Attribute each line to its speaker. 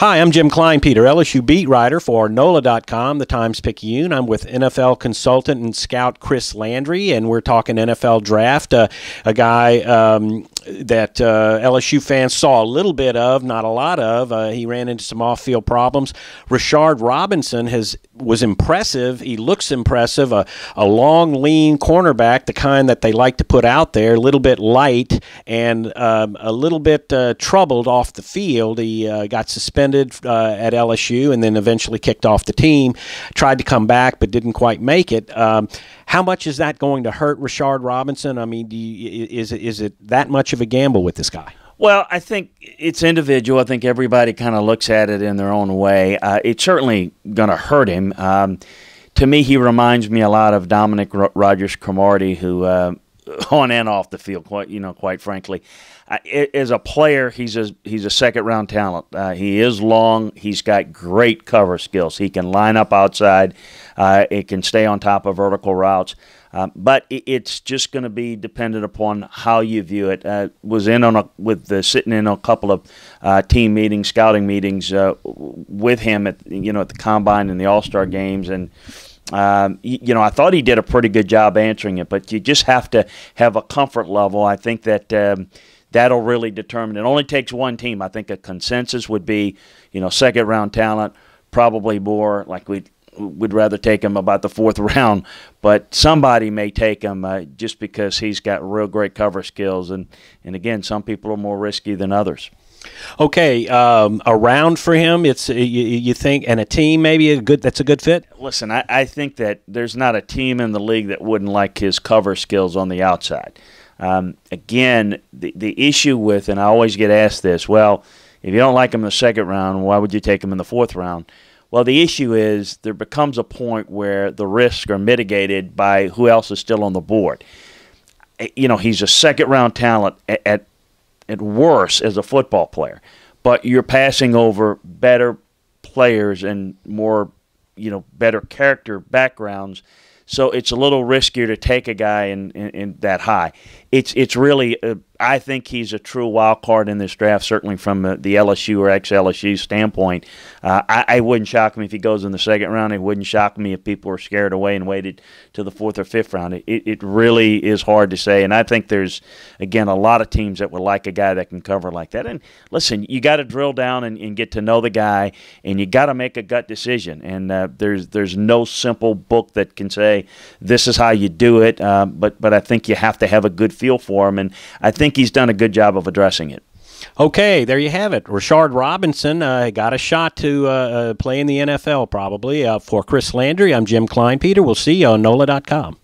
Speaker 1: Hi, I'm Jim Kleinpeter, LSU beat writer for NOLA.com, the Times-Picayune. I'm with NFL consultant and scout Chris Landry, and we're talking NFL draft, a guy that LSU fans saw a little bit of, not a lot of. He ran into some off-field problems. Rashard Robinson was impressive. He looks impressive, a long, lean cornerback, the kind that they like to put out there, a little bit light and a little bit troubled off the field. He got suspended at LSU and then eventually kicked off the team. Tried to come back but didn't quite make it. How much is that going to hurt Rashard Robinson? I mean, is it that much of a gamble with this guy?
Speaker 2: Well, I think it's individual. I think everybody kind of looks at it in their own way. It's certainly going to hurt him. To me, he reminds me a lot of Dominic Rodgers-Cromartie, who on and off the field, quite frankly. As a player, he's a second-round talent. He is long. He's got great cover skills. He can line up outside. It can stay on top of vertical routes. But it's just going to be dependent upon how you view it. Was in on sitting in on a couple of team meetings, scouting meetings with him at the combine and the All-Star games, and I thought he did a pretty good job answering it. But you just have to have a comfort level. I think that that'll really determine. It only takes one team. I think a consensus would be, second-round talent, probably more like we'd rather take him about the fourth round, but somebody may take him just because he's got real great cover skills, and again, some people are more risky than others.
Speaker 1: Okay, a round for him, it's you think, and a team maybe that's a good fit?
Speaker 2: Listen, I think that there's not a team in the league that wouldn't like his cover skills on the outside. Again, the issue with, and I always get asked this, well, if you don't like him in the second round, why would you take him in the fourth round? Well, the issue is there becomes a point where the risks are mitigated by who else is still on the board. He's a second-round talent at worst as a football player, but you're passing over better players and more, better character backgrounds. So it's a little riskier to take a guy in that high. It's really I think he's a true wild card in this draft, certainly from the LSU or ex-LSU standpoint. I wouldn't shock me if he goes in the second round. It wouldn't shock me if people were scared away and waited to the fourth or fifth round. It really is hard to say, and I think there's, again, a lot of teams that would like a guy that can cover like that. And listen, you got to drill down and get to know the guy, and you got to make a gut decision. And there's no simple book that can say this is how you do it, but I think you have to have a good feel for him, and I think he's done a good job of addressing it.
Speaker 1: Okay, there you have it. Rashard Robinson got a shot to play in the NFL probably. For Chris Landry, I'm Jim Kleinpeter. We'll see you on NOLA.com.